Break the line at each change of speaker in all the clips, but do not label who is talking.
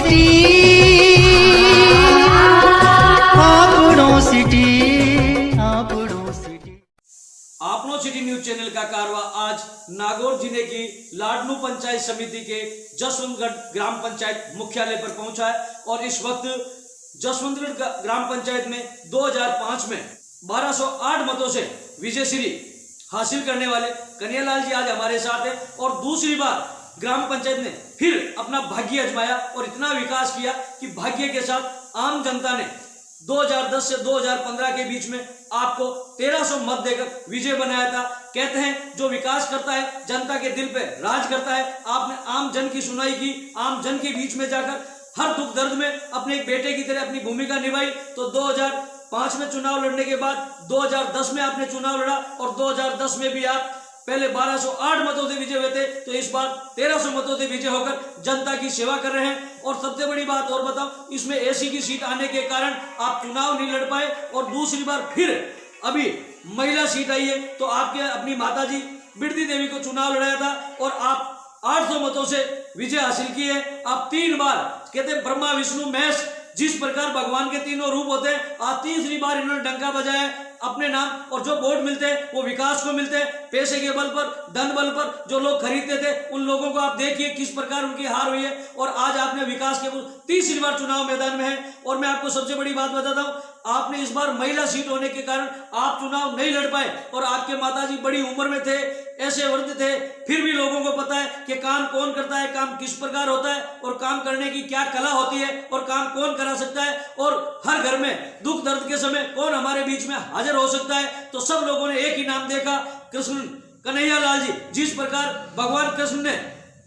City
आपनो city news channel का कारवा आज नागौर जिले की लाडनू पंचायत समिति के जसवंतगढ़ ग्राम पंचायत मुख्यालय पर पहुंचा है और इस वक्त जसवंतगढ़ ग्राम पंचायत में 2005 में 1208 मतों से विजय श्री हासिल करने वाले कन्हैयालाल जी आज हमारे साथ है और दूसरी बार ग्राम पंचायत ने फिर अपना भाग्य आजमाया और इतना विकास किया कि भाग्य के साथ आम जनता ने 2010 से 2015 के बीच में आपको 1300 मत देकर विजय बनाया था। कहते हैं जो विकास करता है जनता के दिल पे राज करता है। आपने आम जन की सुनाई की, आम जन के बीच में जाकर हर दुख दर्द में अपने एक बेटे की तरह अपनी भूमिका निभाई। तो 2005 में चुनाव लड़ने के बाद 2010 में आपने चुनाव लड़ा और 2010 में भी आप पहले 1208 मतों से विजय हुए थे, तो इस बार 1300 मतों से विजय होकर जनता की सेवा कर रहे हैं। और सबसे बड़ी बात और बताऊं, इसमें एसी की सीट आने के कारण आप चुनाव नहीं लड़ पाए और दूसरी बार फिर अभी महिला सीट आई है। तो आपके अपनी माताजी बिरती देवी को चुनाव लड़ाया था और आप 800 मतों से विजय हासिल की है। आप 3 बार कहते हैं ब्रह्मा विष्णु महेश, जिस प्रकार भगवान के तीनों रूप होते हैं, आज तीसरी बार इन्होंने डंका बजाया अपने नाम। और जो वोट मिलते हैं वो विकास को मिलते हैं, पैसे के बल पर, धन बल पर। जो लोग खरीदते थे उन लोगों को आप देखिए किस प्रकार उनकी हार हुई है और आज आपने विकास के तीसरी बार चुनाव मैदान में है। और मैं आपको सबसे बड़ी बात बताता हूं, आपने इस बार महिला सीट होने के कारण आप चुनाव नहीं लड़ पाए और आपके माताजी बड़ी उम्र में थे, ऐसे वृद्ध थे, फिर भी लोगों को पता है कि काम कौन करता है, काम किस प्रकार होता है और काम करने की क्या कला होती है और काम कौन करा सकता है और हर घर में दुख दर्द के समय कौन हमारे बीच में हाजिर हो सकता है। तो सब लोगों ने एक ही नाम देखा, कृष्ण कन्हैयालाल जी। जिस प्रकार भगवान कृष्ण ने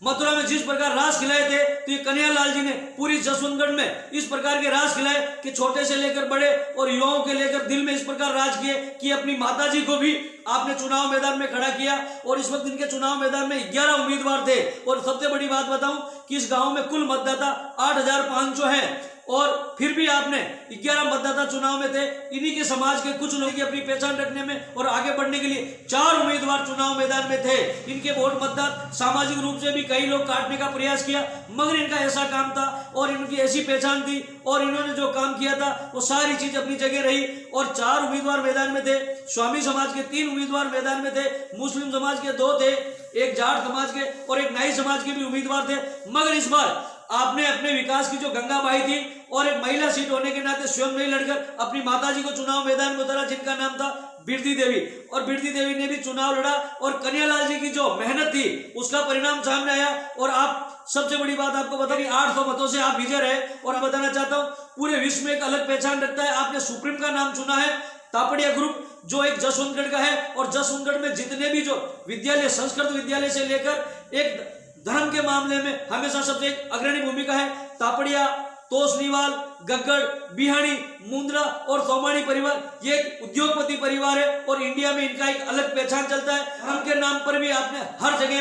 मथुरा में जिस प्रकार रास खिलाए थे, तो ये कन्हैयालाल जी ने पूरी जसवंतगढ़ में इस प्रकार के रास खिलाए कि छोटे से लेकर बड़े और युवाओं के लेकर दिल में इस प्रकार राज किए कि अपनी माताजी को भी आपने चुनाव मैदान में खड़ा किया। और इस वक्त इनके चुनाव मैदान में 11 उम्मीदवार थे। और सबसे बड़ी बात बताऊं कि इस गांव में कुल मतदाता 8500 हैं और फिर भी आपने 11 मतदाता चुनाव में थे। इन्हीं के समाज के कुछ लोग की अपनी पहचान रखने में और आगे बढ़ने के लिए 4 उम्मीदवार चुनाव मैदान में थे। इनके वोट मतदाता सामाजिक रूप से भी कई लोग काटने का प्रयास किया, मगर इनका ऐसा काम था और इनकी ऐसी पहचान थी और इन्होंने जो काम किया था वो सारी चीज अपनी जगह रही। और 4 उम्मीदवार मैदान में थे। स्वामी समाज के 3 उम्मीदवार मैदान में थे, मुस्लिम समाज के 2 थे, एक जाट समाज के और एक नाई समाज के भी उम्मीदवार थे। मगर इस बार आपने अपने विकास की जो गंगा बहाई थी और एक महिला सीट होने के नाते स्वयं नहीं लड़कर अपनी माताजी को चुनाव मैदान में उतारा, जिनका नाम था बिरती देवी। और बिरती देवी ने भी चुनाव लड़ा और कन्हैयालाल जी की जो मेहनत थी उसका परिणाम सामने आया। और आप सबसे बड़ी बात आपको बता दी, 800 मतों से आप विजय रहे। और मैं बताना चाहता हूँ पूरे विश्व में एक अलग पहचान रखता है। आपने सुप्रीम का नाम चुना है, तापड़िया ग्रुप जो एक जसवंतगढ़ का है। और जसवंतगढ़ में जितने भी जो विद्यालय, संस्कृत विद्यालय से लेकर एक धर्म के मामले में हमेशा सबसे एक अग्रणी भूमिका है। तापड़िया, तोसनीवाल, गग्गड़, बिहानी, मुंद्रा और सोमानी परिवार ये एक उद्योगपति परिवार है और इंडिया में इनका एक अलग पहचान चलता है। उनके नाम पर भी आपने हर जगह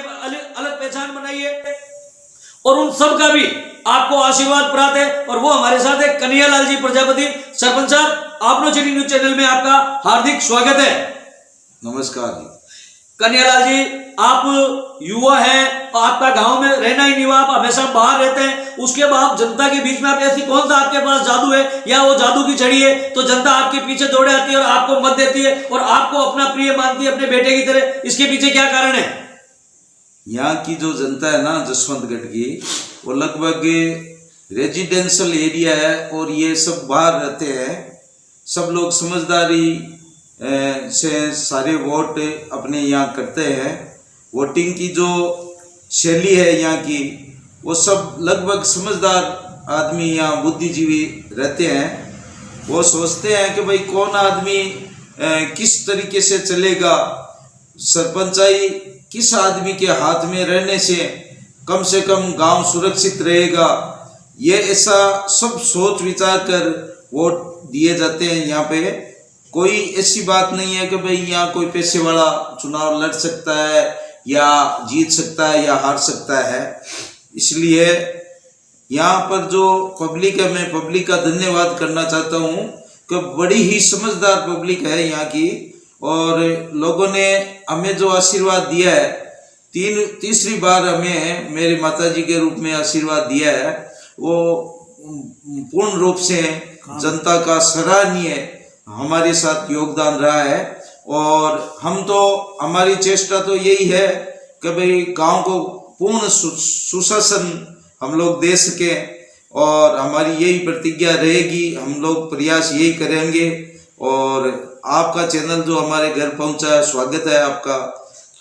अलग पहचान बनाई है और उन सब का भी आपको आशीर्वाद प्राप्त है। और वो हमारे साथ है कन्हैयालाल जी प्रजापति। सरपंच साहब, आपनो सिटी न्यूज चैनल में आपका हार्दिक स्वागत है।
नमस्कार जी।
कन्हैयालाल जी, आप युवा हैं, आपका गांव में रहना ही नहीं हुआ, आप हमेशा बाहर रहते हैं, उसके बाद जनता के बीच में आप ऐसी कौन सा आपके पास जादू है या वो जादू की छड़ी है तो जनता आपके पीछे दौड़े आती है और आपको मत देती है और आपको अपना प्रिय मानती है, अपने बेटे की तरह? इसके पीछे क्या कारण है?
यहाँ की जो जनता है ना जसवंतगढ़ की, वो लगभग रेजिडेंशियल एरिया है और ये सब बाहर रहते हैं। सब लोग समझदारी से सारे वोट अपने यहाँ करते हैं। वोटिंग की जो शैली है यहाँ की, वो सब लगभग समझदार आदमी यहाँ बुद्धिजीवी रहते हैं। वो सोचते हैं कि भाई कौन आदमी किस तरीके से चलेगा, सरपंचाई किस आदमी के हाथ में रहने से कम गांव सुरक्षित रहेगा, ये ऐसा सब सोच विचार कर वोट दिए जाते हैं। यहाँ पे कोई ऐसी बात नहीं है कि भाई यहाँ कोई पैसे वाला चुनाव लड़ सकता है या जीत सकता है या हार सकता है। इसलिए यहाँ पर जो पब्लिक है, मैं पब्लिक का धन्यवाद करना चाहता हूँ कि बड़ी ही समझदार पब्लिक है यहाँ की और लोगों ने हमें जो आशीर्वाद दिया है, तीसरी बार हमें मेरी माताजी के रूप में आशीर्वाद दिया है। वो पूर्ण रूप से जनता का सराहनीय हमारे साथ योगदान रहा है। और हम तो, हमारी चेष्टा तो यही है कि भाई गांव को पूर्ण सुशासन हम लोग दे सके, और हमारी यही प्रतिज्ञा रहेगी, हम लोग प्रयास यही करेंगे। और आपका चैनल जो हमारे घर पहुंचा है, स्वागत है आपका।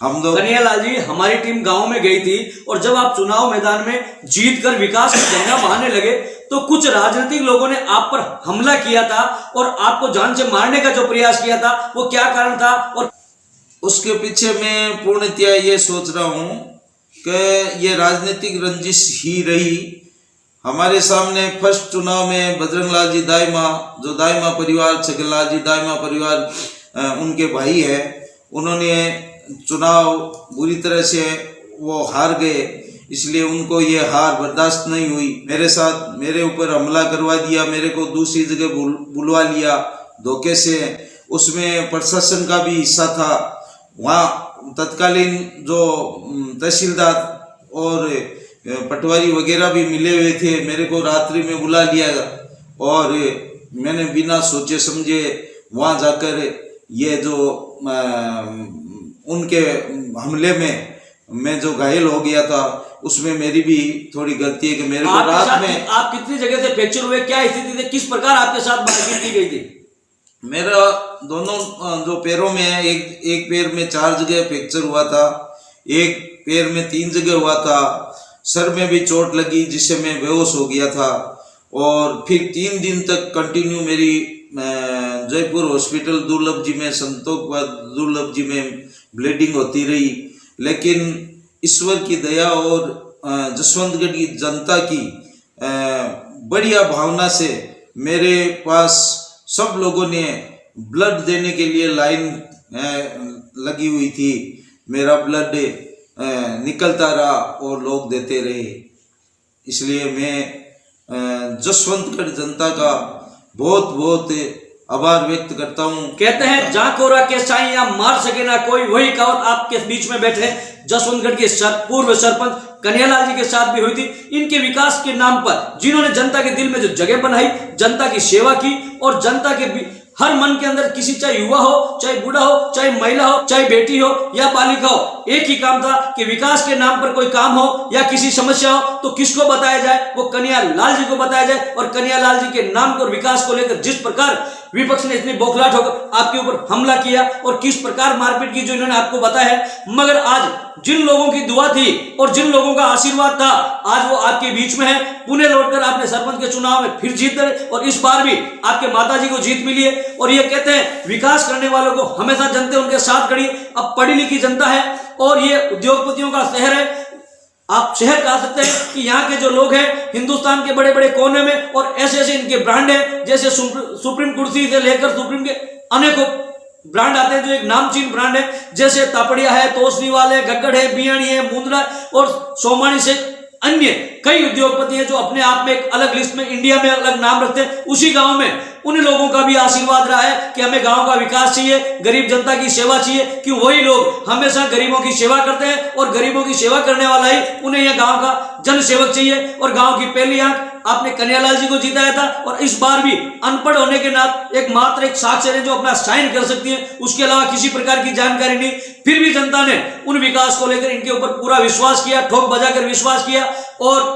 हम लोग,
कन्हैयालाल जी, हमारी टीम गांव में गई थी और जब आप चुनाव मैदान में जीत कर विकास की गंगा बहाने लगे तो कुछ राजनीतिक लोगों ने आप पर हमला किया था और आपको जान से मारने का जो प्रयास किया था, वो क्या कारण था? और
उसके पीछे मैं पूर्णतया ये सोच रहा हूँ कि ये राजनीतिक रंजिश ही रही। हमारे सामने फर्स्ट चुनाव में बजरंगलाल जी दाइमा, जो दाइमा परिवार, छगनलाल जी दाइमा परिवार उनके भाई है, उन्होंने चुनाव बुरी तरह से वो हार गए, इसलिए उनको ये हार बर्दाश्त नहीं हुई। मेरे साथ, मेरे ऊपर हमला करवा दिया, मेरे को दूसरी जगह बुलवा लिया धोखे से। उसमें प्रशासन का भी हिस्सा था। वहाँ तत्कालीन जो तहसीलदार और पटवारी वगैरह भी मिले हुए थे। मेरे को रात्रि में बुला लिया और मैंने बिना सोचे समझे वहाँ जाकर ये जो उनके हमले में मैं जो घायल हो गया था, उसमें मेरी भी थोड़ी गलती है कि मेरे को रात में।
आप कितनी जगह से फ्रैक्चर हुए, क्या स्थिति थी, किस प्रकार आपके साथ मारपीट की गई थी?
मेरा दोनों जो पैरों में है, एक पैर में 4 जगह फ्रैक्चर हुआ था, एक पैर में 3 जगह हुआ था, सर में भी चोट लगी जिससे मैं बेहोश हो गया था। और फिर 3 दिन तक कंटिन्यू मेरी जयपुर हॉस्पिटल दुर्लभ जी में, संतोष दुर्लभ जी में ब्लीडिंग होती रही। लेकिन ईश्वर की दया और जसवंतगढ़ की जनता की बढ़िया भावना से मेरे पास सब लोगों ने ब्लड देने के लिए लाइन लगी हुई थी। मेरा ब्लड निकलता रहा और लोग देते रहे। इसलिए मैं जसवंतगढ़ जनता का बहुत बहुत आभार व्यक्त करता हूँ।
कहते हैं जहाँ कोरा के साइया मार सके ना कोई, वही कहावत आपके बीच में बैठे जसवंतगढ़ के पूर्व सरपंच कन्हैयालाल जी के साथ भी हुई थी। इनके विकास के नाम पर जिन्होंने जनता के दिल में जो जगह बनाई, जनता की सेवा की और जनता के हर मन के अंदर, किसी चाहे युवा हो, चाहे बूढ़ा हो, चाहे महिला हो, चाहे बेटी हो या बालिका हो, एक ही काम था कि विकास के नाम पर कोई काम हो या किसी समस्या हो तो किसको बताया जाए, वो कन्हैयालाल जी को बताया जाए। और कन्हैयालाल जी के नाम को और विकास को लेकर जिस प्रकार विपक्ष ने इतनी बौखलाहट होकर आपके ऊपर हमला किया और किस प्रकार मारपीट की, जो इन्होंने आपको बताया है, मगर आज जिन लोगों की दुआ थी और जिन लोगों का आशीर्वाद था, आज वो आपके बीच में है। पुणे लौटकर आपने सरपंच के चुनाव में फिर जीत गए और इस बार भी आपके माताजी को जीत मिली है। और ये कहते हैं विकास करने वालों को हमेशा जनता उनके साथ खड़ी। अब पढ़ी लिखी जनता है और ये उद्योगपतियों का शहर है। आप शहर कह सकते हैं कि यहाँ के जो लोग हैं हिंदुस्तान के बड़े बड़े कोने में, और ऐसे ऐसे इनके ब्रांड है, जैसे सुप्रीम कुर्सी से लेकर सुप्रीम के अनेकों ब्रांड आते हैं जो एक नामचीन ब्रांड है, जैसे तापड़िया है, तोसनीवाल है, गग्गड़ है, बियाणी है, मुंद्रा और सोमानी से अन्य कई उद्योगपति हैं जो अपने आप में एक अलग लिस्ट में, इंडिया में अलग नाम रखते हैं। उसी गांव में उन लोगों का भी आशीर्वाद रहा है कि हमें गांव का विकास चाहिए, गरीब जनता की सेवा चाहिए, कि वही लोग हमेशा गरीबों की सेवा करते हैं और गरीबों की सेवा करने वाला ही उन्हें यह गांव का जन सेवक चाहिए। और गांव की पहली आंख आपने कन्हैयालाल जी को जिताया था और इस बार भी अनपढ़ होने के नाते एकमात्र एक साक्षर है जो अपना साइन कर सकती है, उसके अलावा किसी प्रकार की जानकारी नहीं। फिर भी जनता ने उन विकास को लेकर इनके ऊपर पूरा विश्वास किया, ठोक बजाकर विश्वास किया और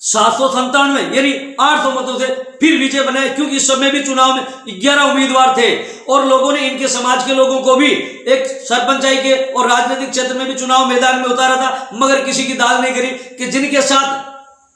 797 यानी 800 मतों से फिर विजय बने, क्योंकि इस समय भी चुनाव में 11 उम्मीदवार थे और लोगों ने इनके समाज के लोगों को भी एक सरपंचाई के और राजनीतिक क्षेत्र में भी चुनाव मैदान में उतारा था, मगर किसी की दाल नहीं करी। कि जिनके साथ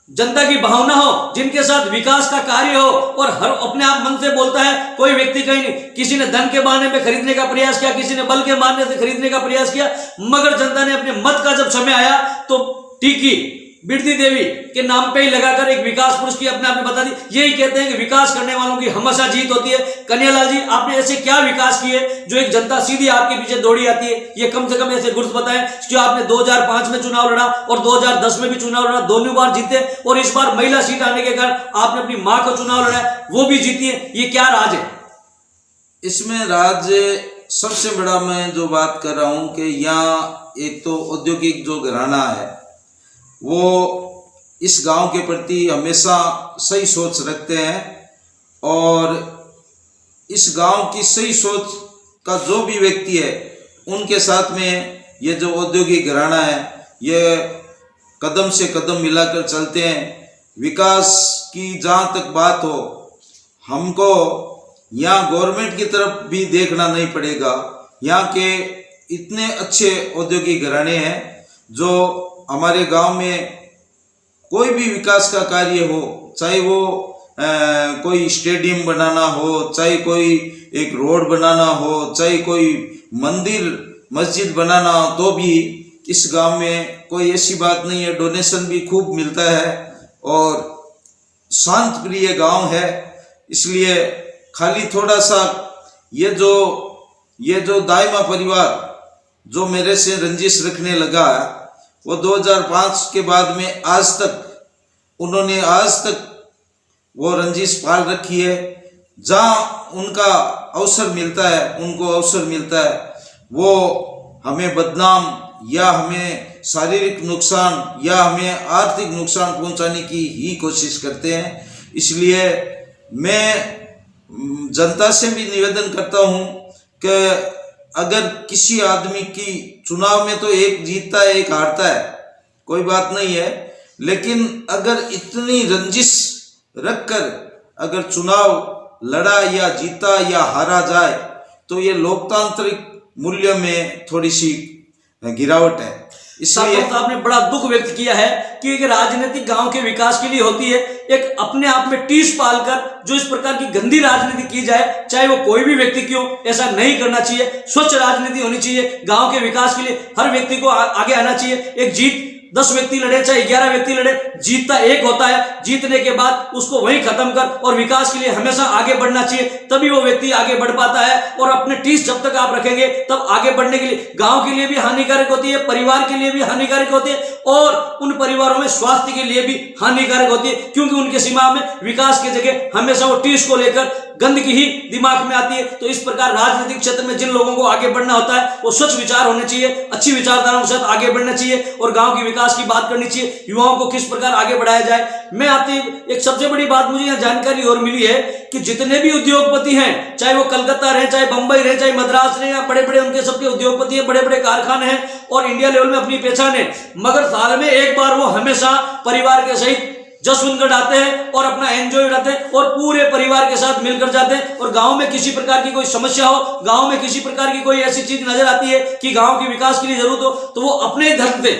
जनता की भावना हो, जिनके साथ विकास का कार्य हो और हर अपने आप मन से बोलता है, कोई व्यक्ति कहीं नहीं, किसी ने धन के बहाने में खरीदने का प्रयास किया, किसी ने बल के मारने से खरीदने का प्रयास किया, मगर जनता ने अपने मत का जब समय आया तो टीकी बिरती देवी के नाम पे ही लगाकर एक विकास पुरुष की अपने आप में बता दी। यही कहते हैं कि विकास करने वालों की हमेशा जीत होती है। कन्हैयालाल जी, आपने ऐसे क्या विकास किए जो एक जनता सीधी आपके पीछे दौड़ी आती है? ये कम से कम ऐसे गुर्स बताएं कि आपने 2005 में चुनाव लड़ा और 2010 में भी चुनाव लड़ा, दोनों बार जीते और इस बार महिला सीट आने के कारण आपने अपनी मां को चुनाव लड़ा, वो भी जीती है। ये क्या राज है?
इसमें राज सबसे बड़ा मैं जो बात कर रहा हूं कि यहाँ एक तो औद्योगिक जो घराना है वो इस गांव के प्रति हमेशा सही सोच रखते हैं और इस गांव की सही सोच का जो भी व्यक्ति है उनके साथ में ये जो औद्योगिक घराना है ये कदम से कदम मिलाकर चलते हैं। विकास की जहाँ तक बात हो, हमको यहाँ गवर्नमेंट की तरफ भी देखना नहीं पड़ेगा। यहाँ के इतने अच्छे औद्योगिक घराने हैं जो हमारे गांव में कोई भी विकास का कार्य हो, चाहे वो कोई स्टेडियम बनाना हो, चाहे कोई एक रोड बनाना हो, चाहे कोई मंदिर मस्जिद बनाना हो, तो भी इस गांव में कोई ऐसी बात नहीं है। डोनेशन भी खूब मिलता है और शांत प्रिय गांव है। इसलिए खाली थोड़ा सा ये जो दाइमा परिवार जो मेरे से रंजिश रखने लगा, वो 2005 के बाद में आज तक वो रंजिश पाल रखी है। जहाँ उनका अवसर मिलता है, उनको अवसर मिलता है, वो हमें बदनाम या हमें शारीरिक नुकसान या हमें आर्थिक नुकसान पहुंचाने की ही कोशिश करते हैं। इसलिए मैं जनता से भी निवेदन करता हूं कि अगर किसी आदमी की चुनाव में तो एक जीतता है एक हारता है, कोई बात नहीं है, लेकिन अगर इतनी रंजिश रखकर अगर चुनाव लड़ा या जीता या हारा जाए तो ये लोकतांत्रिक मूल्य में थोड़ी सी गिरावट है। इसलिए
आपने बड़ा दुख व्यक्त किया है कि एक राजनीति गांव के विकास के लिए होती है। एक अपने आप में टीस पालकर जो इस प्रकार की गंदी राजनीति की जाए, चाहे वो कोई भी व्यक्ति क्यों, ऐसा नहीं करना चाहिए। स्वच्छ राजनीति होनी चाहिए। गांव के विकास के लिए हर व्यक्ति को आगे आना चाहिए। एक जीत 10 व्यक्ति लड़े चाहे 11 व्यक्ति लड़े, जीतता एक होता है। जीतने के बाद उसको वहीं खत्म कर और विकास के लिए हमेशा आगे बढ़ना चाहिए, तभी वो व्यक्ति आगे बढ़ पाता है। और अपने टीस जब तक आप रखेंगे तब आगे बढ़ने के लिए गांव के लिए भी हानिकारक होती है, परिवार के लिए भी हानिकारक होती है और उन परिवारों में स्वास्थ्य के लिए भी हानिकारक होती है, क्योंकि उनके सीमा में विकास की जगह हमेशा वो टीस को लेकर गंदगी ही दिमाग में आती है। तो इस प्रकार राजनीतिक क्षेत्र में जिन लोगों को आगे बढ़ना होता है वो स्वच्छ विचार होने चाहिए, अच्छी विचारधाराओं के साथ आगे बढ़ना चाहिए और गांव के विकास की बात करनी चाहिए, युवाओं को किस प्रकार आगे बढ़ाया जाए। मैं आपसे एक सबसे बड़ी बात मुझे यहाँ जानकारी और मिली है कि जितने भी उद्योगपति हैं, चाहे वो कलकत्ता रहे, चाहे बंबई रहे, चाहे मद्रास रहे, या बड़े बड़े उनके सबके उद्योगपति हैं, बड़े बड़े कारखाने हैं और इंडिया लेवल में अपनी पहचान है, मगर साल में एक बार वो हमेशा परिवार के सहित जसवंतगढ़ आते हैं और अपना एंजॉय उड़ाते हैं और पूरे परिवार के साथ मिलकर जाते हैं। और गांव में किसी प्रकार की कोई समस्या हो, गांव में किसी प्रकार की कोई ऐसी चीज नजर आती है कि गांव के विकास के लिए जरूरत हो, तो वो अपने ही धर्म से,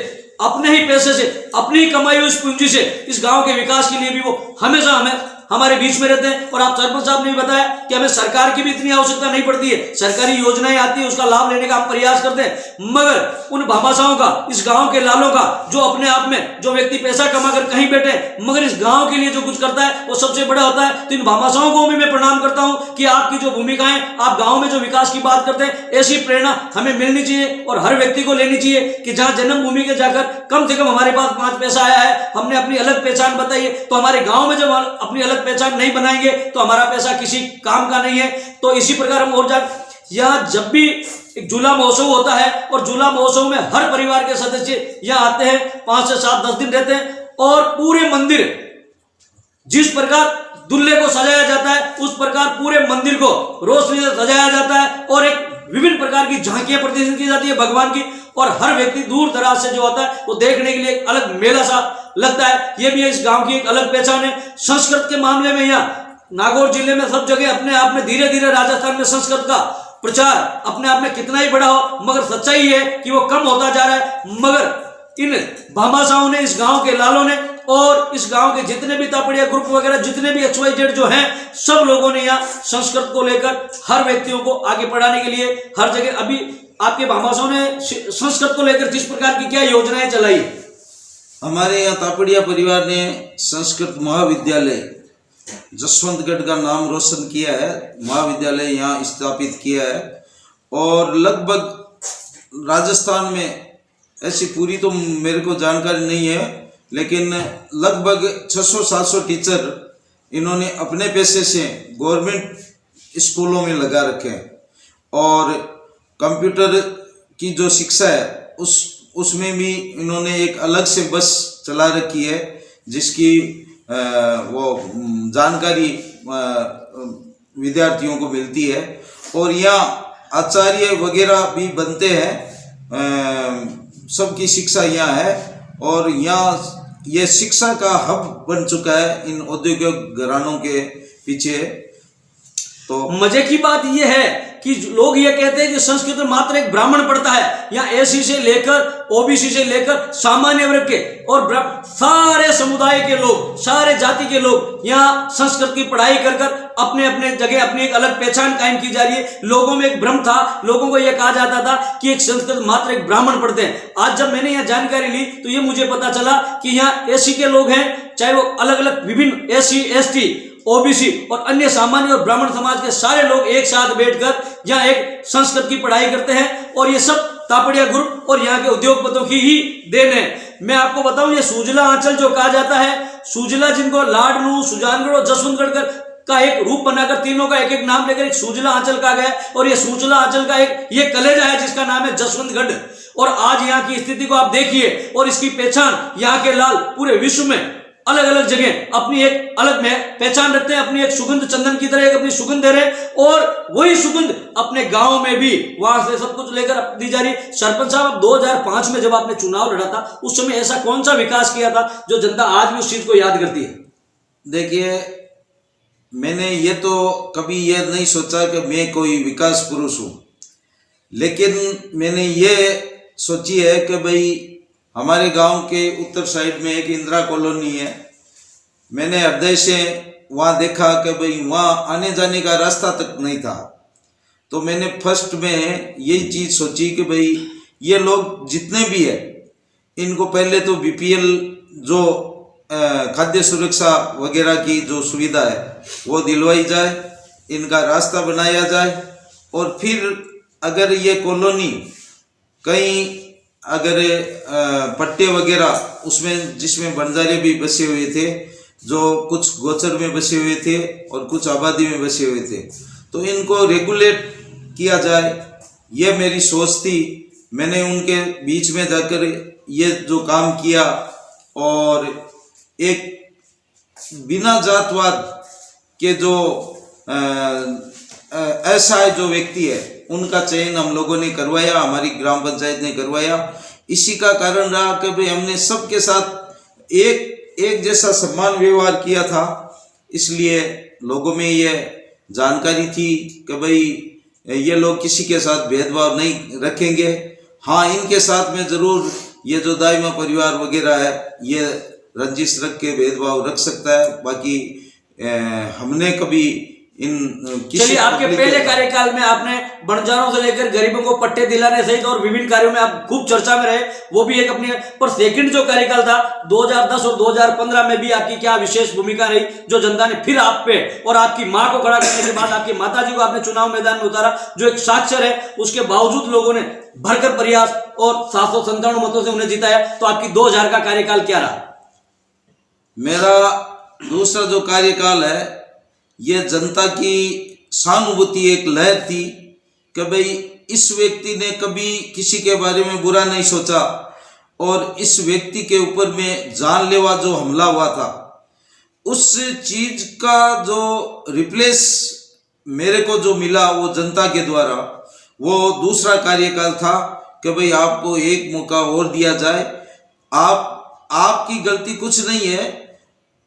अपने ही पैसे से, अपनी ही कमाई हुई पूंजी से इस गांव के विकास के लिए भी वो हमेशा हमारे बीच में रहते हैं। और आप सरपंच साहब ने भी बताया कि हमें सरकार की भी इतनी आवश्यकता नहीं पड़ती है, सरकारी योजनाएं आती है उसका लाभ लेने का हम प्रयास करते हैं, मगर उन भामाशाहों का, इस गांव के लालों का, जो अपने आप में जो व्यक्ति पैसा कमाकर कहीं बैठे मगर इस गांव के लिए जो कुछ करता है वो सबसे बड़ा होता है। तो इन भामाशाहों को भी मैं प्रणाम करता हूं कि आपकी जो भूमिकाएं, आप गांव में जो विकास की बात करते हैं, ऐसी प्रेरणा हमें मिलनी चाहिए और हर व्यक्ति को लेनी चाहिए कि जहां जन्मभूमि के जाकर कम से कम हमारे पास 5 पैसा आया है, हमने अपनी अलग पहचान बताई है, तो हमारे गांव में जब अपनी अलग पहचान नहीं बनाएंगे तो हमारा पैसा किसी काम का नहीं है। तो इसी प्रकार हम और यहाँ जब भी एक झूला महोत्सव होता है और झूला महोत्सव में हर परिवार के सदस्य यहाँ आते हैं, 5 से 7 10 दिन रहते हैं और पूरे मंदिर जिस प्रकार दुल्हे को सजाया जाता है उस प्रकार पूरे मंदिर को रोशनी से सजाया जाता है और एक विभिन्न प्रकार की झांकियां प्रदर्शित की जाती है भगवान की, और हर व्यक्ति दूर दराज से जो होता है वो देखने के लिए एक अलग मेला सा लगता है। ये भी इस गांव की एक अलग पहचान है। संस्कृत के मामले में यहाँ नागौर जिले में सब जगह अपने आप में धीरे धीरे राजस्थान में संस्कृत का प्रचार अपने आप में कितना ही बड़ा हो, मगर सच्चाई है कि वो कम होता जा रहा है। मगर इन भामाशाहों ने, इस गांव के लालों ने और इस गांव के जितने भी तापड़िया ग्रुप वगैरह जितने भी XYZ जो हैं, सब लोगों ने यहाँ संस्कृत को लेकर हर व्यक्तियों को आगे बढ़ाने के लिए हर जगह, अभी आपके भामाशाहों ने संस्कृत को लेकर किस प्रकार की क्या योजनाएं चलाई?
हमारे यहाँ तापड़िया परिवार ने संस्कृत महाविद्यालय जसवंतगढ़ का नाम रोशन किया है, महाविद्यालय यहाँ स्थापित किया है और लगभग राजस्थान में, ऐसी पूरी तो मेरे को जानकारी नहीं है, लेकिन लगभग 600-700 टीचर इन्होंने अपने पैसे से गवर्नमेंट स्कूलों में लगा रखे हैं और कंप्यूटर की जो शिक्षा है उसमें भी इन्होंने एक अलग से बस चला रखी है जिसकी वो जानकारी विद्यार्थियों को मिलती है। और यहाँ आचार्य वगैरह भी बनते हैं, सबकी शिक्षा यहाँ है और यहाँ ये शिक्षा का हब बन चुका है इन औद्योगिक घरानों के पीछे। तो
मजे की बात यह है कि लोग ये कहते हैं कि संस्कृत में मात्र एक ब्राह्मण पढ़ता है। यहाँ एसी से लेकर ओबीसी से लेकर सामान्य वर्ग के और सारे समुदाय के लोग, सारे जाति के लोग यहाँ संस्कृत की पढ़ाई कर कर अपने अपने जगह अपनी एक अलग पहचान कायम की जा रही है। लोगों में एक भ्रम था, लोगों को यह कहा जाता था कि एक संस्कृत मात्र एक ब्राह्मण पढ़ते हैं। आज जब मैंने यहाँ जानकारी ली तो ये मुझे पता चला कि यहाँ एसी के लोग हैं, चाहे वो अलग अलग विभिन्न एसी, एसटी, ओबीसी और अन्य सामान्य और ब्राह्मण समाज के सारे लोग एक साथ बैठकर यहाँ एक संस्कृत की पढ़ाई करते हैं। और ये सब तापड़िया ग्रुप और यहाँ के उद्योगपतियों की ही देन है। मैं आपको बताऊं, ये सुजला आंचल जो कहा जाता है, सुजला जिनको लाडनू, सुजानगढ़ और जसवंतगढ़ का एक रूप बनाकर तीनों का एक एक नाम लेकर एक सुजला आंचल कहा गया है। और ये सुजला आंचल का एक ये कलेजा है जिसका नाम है जसवंतगढ़। और आज यहाँ की स्थिति को आप देखिए और इसकी पहचान यहाँ के लाल पूरे विश्व में अलग अलग जगह अपनी एक अलग में पहचान रखते हैं, अपनी एक सुगंध चंदन की तरह एक अपनी सुगंध दे रहे हैं। और वही सुगंध अपने गांव में भी वहां से सब कुछ लेकर दी जा रही। सरपंच साहब, 2005 में जब आपने चुनाव लड़ा था उस समय ऐसा कौन सा विकास किया था जो जनता आज भी उस चीज को याद करती है?
देखिए, मैंने ये तो कभी ये नहीं सोचा कि मैं कोई विकास पुरुष हूँ, लेकिन मैंने ये सोची है कि भाई हमारे गांव के उत्तर साइड में एक इंदिरा कॉलोनी है। मैंने हृदय से वहाँ देखा कि भाई वहाँ आने जाने का रास्ता तक नहीं था। तो मैंने फर्स्ट में यही चीज़ सोची कि भाई ये लोग जितने भी है इनको पहले तो बीपीएल जो खाद्य सुरक्षा वगैरह की जो सुविधा है वो दिलवाई जाए, इनका रास्ता बनाया जाए। और फिर अगर ये कॉलोनी कहीं अगर पट्टे वगैरह उसमें जिसमें बंजारे भी बसे हुए थे, जो कुछ गोचर में बसे हुए थे और कुछ आबादी में बसे हुए थे, तो इनको रेगुलेट किया जाए, ये मेरी सोच थी। मैंने उनके बीच में जाकर ये जो काम किया और एक बिना जातवाद के जो ऐसा जो व्यक्ति है उनका चयन हम लोगों ने करवाया, हमारी ग्राम पंचायत ने करवाया। इसी का कारण रहा कि भाई हमने सबके साथ एक जैसा सम्मान व्यवहार किया था, इसलिए लोगों में ये जानकारी थी कि भाई ये लोग किसी के साथ भेदभाव नहीं रखेंगे। हाँ, इनके साथ में ज़रूर ये जो दाइमा परिवार वगैरह है ये रंजिश रख के भेदभाव रख सकता है, बाकी हमने कभी इन
चलिए, आपके पहले कार्यकाल में आपने बंजारों से लेकर गरीबों को पट्टे दिलाने सहित और विभिन्न कार्यों में आप खूब चर्चा में रहे, वो भी एक अपने पर। सेकंड जो कार्यकाल था 2010 और 2015 में भी आपकी क्या विशेष भूमिका रही जो जनता ने फिर आप पे और आपकी मां को खड़ा करने के बाद आपकी माताजी को आपने चुनाव मैदान में उतारा, जो एक साक्षर है, उसके बावजूद लोगों ने भरकर प्रयास और 797 मतों से उन्हें जिताया। तो आपकी 2000 का कार्यकाल क्या रहा?
मेरा दूसरा जो कार्यकाल है ये जनता की सहानुभूति एक लहर थी कि भाई इस व्यक्ति ने कभी किसी के बारे में बुरा नहीं सोचा और इस व्यक्ति के ऊपर में जानलेवा जो हमला हुआ था उस चीज का जो रिप्लेस मेरे को जो मिला वो जनता के द्वारा, वो दूसरा कार्यकाल था कि भाई आपको एक मौका और दिया जाए। आपकी गलती कुछ नहीं है,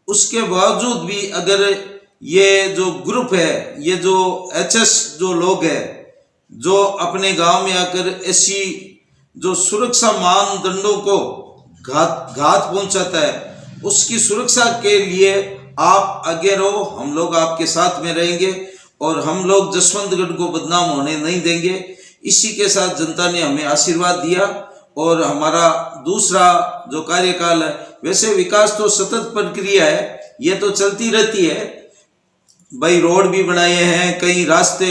उसके बावजूद भी अगर ये जो ग्रुप है, ये जो एचएस जो लोग हैं जो अपने गांव में आकर ऐसी जो सुरक्षा मानदंडों को घात पहुंचाता है, उसकी सुरक्षा के लिए आप आगे रहो, हम लोग आपके साथ में रहेंगे और हम लोग जसवंतगढ़ को बदनाम होने नहीं देंगे। इसी के साथ जनता ने हमें आशीर्वाद दिया और हमारा दूसरा जो कार्यकाल है, वैसे विकास तो सतत प्रक्रिया है, ये तो चलती रहती है भाई। रोड भी बनाए हैं, कई रास्ते,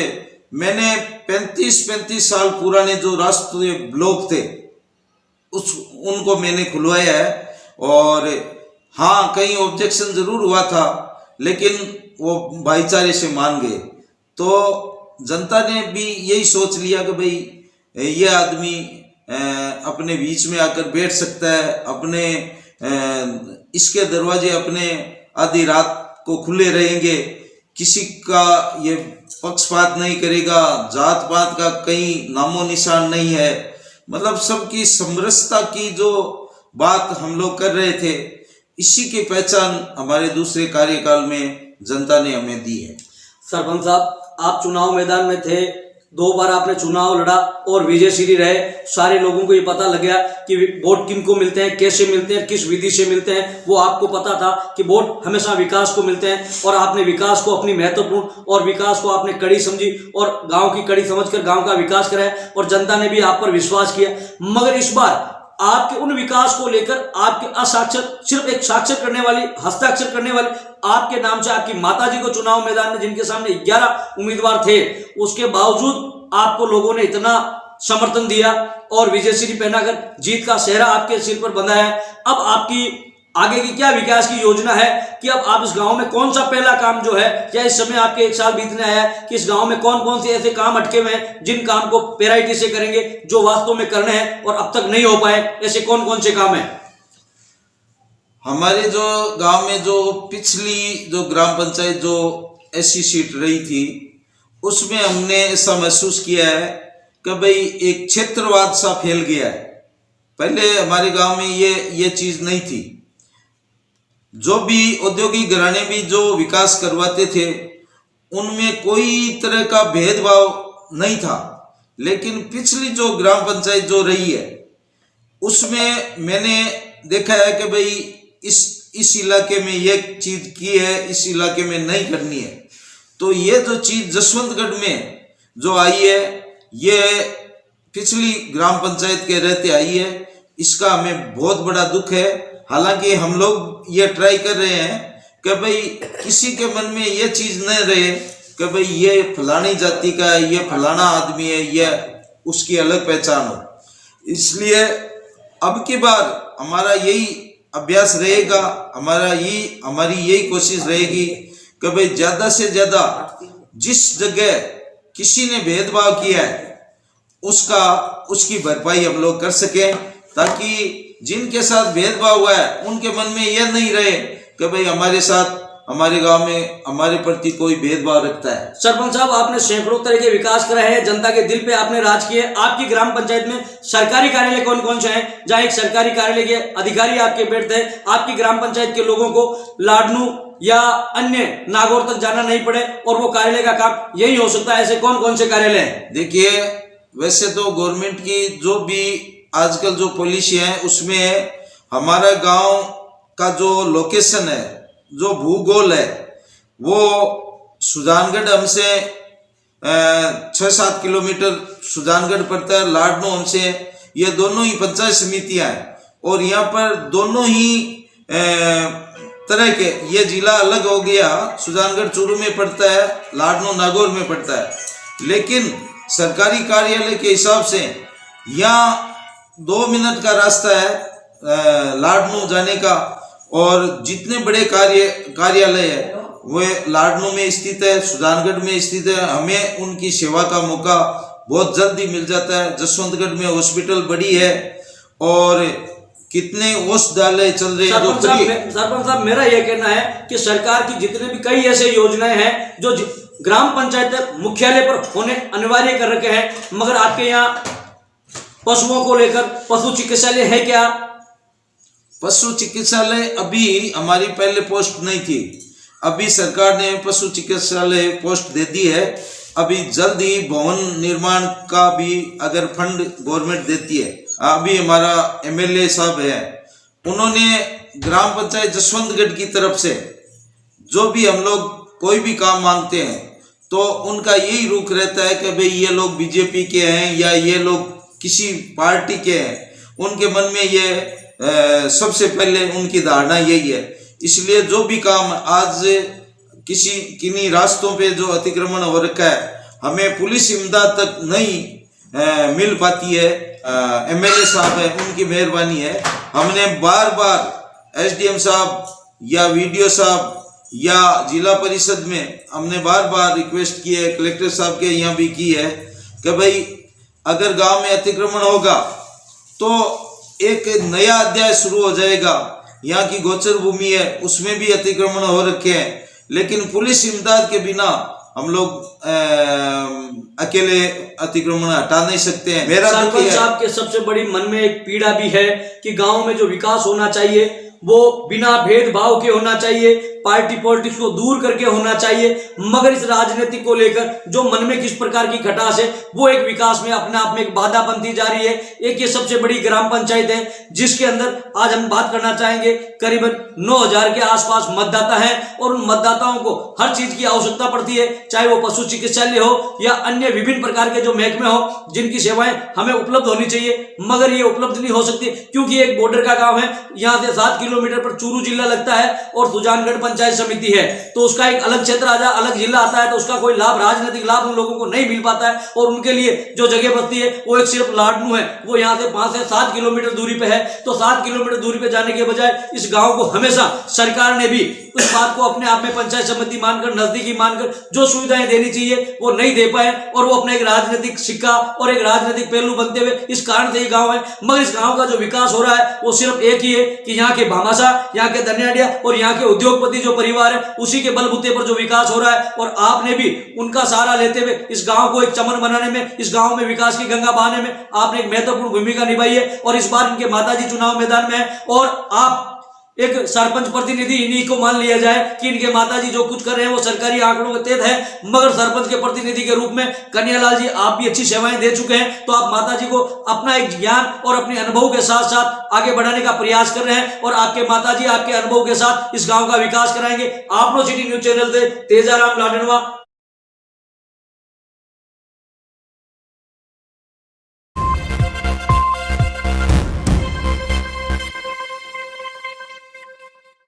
मैंने 35 साल पुराने जो रास्ते ब्लॉक थे उनको मैंने खुलवाया है। और हाँ, कहीं ऑब्जेक्शन जरूर हुआ था लेकिन वो भाईचारे से मान गए, तो जनता ने भी यही सोच लिया कि भाई ये आदमी अपने बीच में आकर बैठ सकता है, अपने इसके दरवाजे अपने आधी रात को खुले रहेंगे, किसी का ये पक्षपात नहीं करेगा, जात पात का कहीं नामो निशान नहीं है। मतलब सबकी समरसता की जो बात हम लोग कर रहे थे, इसी की पहचान हमारे दूसरे कार्यकाल में जनता ने हमें दी है।
सरपंच साहब, आप चुनाव मैदान में थे, 2 बार आपने चुनाव लड़ा और विजयश्री रहे। सारे लोगों को ये पता लग गया कि वोट किनको मिलते हैं, कैसे मिलते हैं, किस विधि से मिलते हैं। वो आपको पता था कि वोट हमेशा विकास को मिलते हैं और आपने विकास को अपनी महत्वपूर्ण और विकास को आपने कड़ी समझी और गांव की कड़ी समझकर गांव का विकास कराया और जनता ने भी आप पर विश्वास किया। मगर इस बार आपके उन विकास को लेकर आपके असाक्षर, सिर्फ एक साक्षर करने वाली, हस्ताक्षर करने वाली आपके नाम से आपकी माताजी को चुनाव मैदान में, जिनके सामने 11 उम्मीदवार थे, उसके बावजूद आपको लोगों ने इतना समर्थन दिया और विजयश्री पहनाकर जीत का सेहरा आपके सिर पर बंधा है। अब आपकी आगे की क्या विकास की योजना है कि अब आप इस गांव में कौन सा पहला काम जो है, या इस समय आपके 1 साल बीतने आया है कि इस गांव में कौन कौन से ऐसे काम अटके हुए हैं जिन काम को प्रायोरिटी से करेंगे, जो वास्तव में करने हैं और अब तक नहीं हो पाए, ऐसे कौन कौन से काम हैं?
हमारे जो गांव में जो पिछली जो ग्राम पंचायत जो ऐसी सीट रही थी, उसमें हमने ऐसा महसूस किया है कि भाई एक क्षेत्रवाद सा फैल गया है। पहले हमारे गांव में ये चीज नहीं थी। जो भी औद्योगिक घराने भी जो विकास करवाते थे, उनमें कोई तरह का भेदभाव नहीं था। लेकिन पिछली जो ग्राम पंचायत जो रही है, उसमें मैंने देखा है कि भाई इस इलाके में ये चीज की है, इस इलाके में नहीं करनी है। तो ये जो चीज जसवंतगढ़ में जो आई है, ये पिछली ग्राम पंचायत के रहते आई है। इसका हमें बहुत बड़ा दुख है। हालांकि हम लोग ये ट्राई कर रहे हैं कि भाई किसी के मन में ये चीज न रहे कि भाई ये फलानी जाति का है, ये फलाना आदमी है, ये उसकी अलग पहचान हो। इसलिए अब की बार हमारा यही अभ्यास रहेगा, हमारी यही कोशिश रहेगी कि भाई ज्यादा से ज्यादा जिस जगह किसी ने भेदभाव किया है उसकी भरपाई हम लोग कर सकें, ताकि जिनके साथ भेदभाव हुआ है उनके मन में यह नहीं रहे कि भाई हमारे साथ, हमारे गांव में हमारे प्रति कोई भेदभाव रखता है।
सरपंच साहब, आपने सैकड़ों तरह के विकास कराए हैं, जनता के दिल पे आपने राज किए। आपकी ग्राम पंचायत में सरकारी कार्यालय कौन कौन से हैं, जहां एक सरकारी कार्यालय के अधिकारी आपके बैठते हैं, आपकी ग्राम पंचायत के लोगों को लाडनू या अन्य नागौर तक जाना नहीं पड़े और वो कार्यालय का काम यही हो सकता है, ऐसे कौन कौन से कार्यालय हैं?
देखिए, वैसे तो गवर्नमेंट की जो भी आजकल जो पॉलिसी है, उसमें हमारा गांव का जो लोकेशन है, जो भूगोल है, वो सुजानगढ़ हमसे 6-7 किलोमीटर सुजानगढ़ पड़ता है, लाडनू हमसे, ये दोनों ही पंचायत समितियां हैं और यहाँ पर दोनों ही तरह के, ये जिला अलग हो गया, सुजानगढ़ चूरू में पड़ता है, लाडनू नागौर में पड़ता है। लेकिन सरकारी कार्यालय के हिसाब से यहाँ 2 मिनट का रास्ता है लाडनू जाने का, और जितने बड़े कार्यालय है वे लाडनू में स्थित है, सुजानगढ़ में स्थित है। हमें उनकी सेवा का मौका बहुत जल्दी मिल जाता है। जसवंतगढ़ में हॉस्पिटल बड़ी है और कितने औषधालय चल रहे हैं।
सरपंच साहब, मेरा यह कहना है कि सरकार की जितने भी कई ऐसे योजनाएं हैं जो ग्राम पंचायत मुख्यालय पर होने अनिवार्य कर रखे हैं, मगर आपके यहाँ पशुओं को लेकर पशु चिकित्सालय है क्या?
पशु चिकित्सालय अभी हमारी पहले पोस्ट नहीं थी, अभी सरकार ने पशु चिकित्सालय पोस्ट दे दी है। अभी जल्द ही भवन निर्माण का भी अगर फंड गवर्नमेंट देती है। अभी हमारा एमएलए साहब है, उन्होंने ग्राम पंचायत जसवंतगढ़ की तरफ से जो भी हम लोग कोई भी काम मांगते हैं तो उनका यही रुख रहता है कि भाई ये लोग बीजेपी के हैं या ये लोग किसी पार्टी के हैं, उनके मन में ये सबसे पहले उनकी धारणा यही है। इसलिए जो भी काम आज किन्हीं रास्तों पे जो अतिक्रमण हो रखा है, हमें पुलिस इमदाद तक नहीं मिल पाती है। एमएलए साहब है, उनकी मेहरबानी है। हमने बार बार एसडीएम साहब या वीडियो साहब या जिला परिषद में हमने बार बार रिक्वेस्ट की है, कलेक्टर साहब के यहाँ भी की है कि भाई अगर गांव में अतिक्रमण होगा तो एक नया अध्याय शुरू हो जाएगा। यहाँ की गोचर भूमि है उसमें भी अतिक्रमण हो रखे हैं, लेकिन पुलिस इमदाद के बिना हम लोग अकेले अतिक्रमण हटा नहीं सकते हैं। मेरा दुख
सरपंच
ये है,
साहब के सबसे बड़ी मन में एक पीड़ा भी है कि गांव में जो विकास होना चाहिए वो बिना भेदभाव के होना चाहिए, पार्टी पॉलिटिक्स को दूर करके होना चाहिए, मगर इस राजनीति को लेकर जो मन में किस प्रकार की खटास है वो एक विकास में अपने आप में एक बाधा बनती जा रही है। एक ये सबसे बड़ी ग्राम पंचायत है जिसके अंदर आज हम बात करना चाहेंगे करीबन 9000 के आसपास मतदाता हैं और उन मतदाताओं को हर चीज की आवश्यकता पड़ती है, चाहे वो पशु चिकित्सालय हो या अन्य विभिन्न प्रकार के जो महकमे हो जिनकी सेवाएं हमें उपलब्ध होनी चाहिए, मगर ये उपलब्ध नहीं हो सकती क्योंकि एक बॉर्डर का गांव है, यहाँ से 7 किलोमीटर पर चूरू जिला लगता है और सुजानगढ़ पंचायत समिति है, तो उसका एक अलग क्षेत्र आ जाए, अलग जिला आता है तो उसका कोई लाभ, राजनीतिक लाभ उन लोगों को नहीं मिल पाता है और उनके लिए जो जगह बचती है वो एक सिर्फ लाडनू है, वो यहाँ से 5 से 7 किलोमीटर दूरी पे है। तो 7 किलोमीटर दूरी पे जाने के बजाय इस गांव को हमेशा सरकार ने भी उस बात को अपने आप में पंचायत समिति मानकर, नजदीकी मानकर जो सुविधाएं देनी चाहिए वो नहीं दे पाए और वो अपना एक राजनीतिक सिक्का और एक राजनीतिक पहलू बनते हुए इस कारण से ये गांव है। मगर इस गांव का जो विकास हो रहा है वो सिर्फ एक ही है कि यहाँ के भामाशाह, यहाँ के दनियाडिया और यहाँ के उद्योगपति जो परिवार है उसी के बलबूते पर जो विकास हो रहा है और आपने भी उनका सहारा लेते हुए इस गांव को एक चमन बनाने में, इस गांव में विकास की गंगा बहाने में आपने एक महत्वपूर्ण भूमिका निभाई है और इस बार इनके माताजी चुनाव मैदान में है और आप एक सरपंच प्रतिनिधि इन्हीं को मान लिया जाए कि इनके माताजी जो कुछ कर रहे हैं वो सरकारी आंकड़ों के तहत है, मगर सरपंच के प्रतिनिधि के रूप में कन्हैयालाल जी आप भी अच्छी सेवाएं दे चुके हैं, तो आप माताजी को अपना एक ज्ञान और अपने अनुभव के साथ साथ आगे बढ़ाने का प्रयास कर रहे हैं और आपके माताजी आपके अनुभव के साथ इस गांव का विकास कराएंगे। आप लोग सिटी न्यूज चैनल से तेजाराम लाडनवा।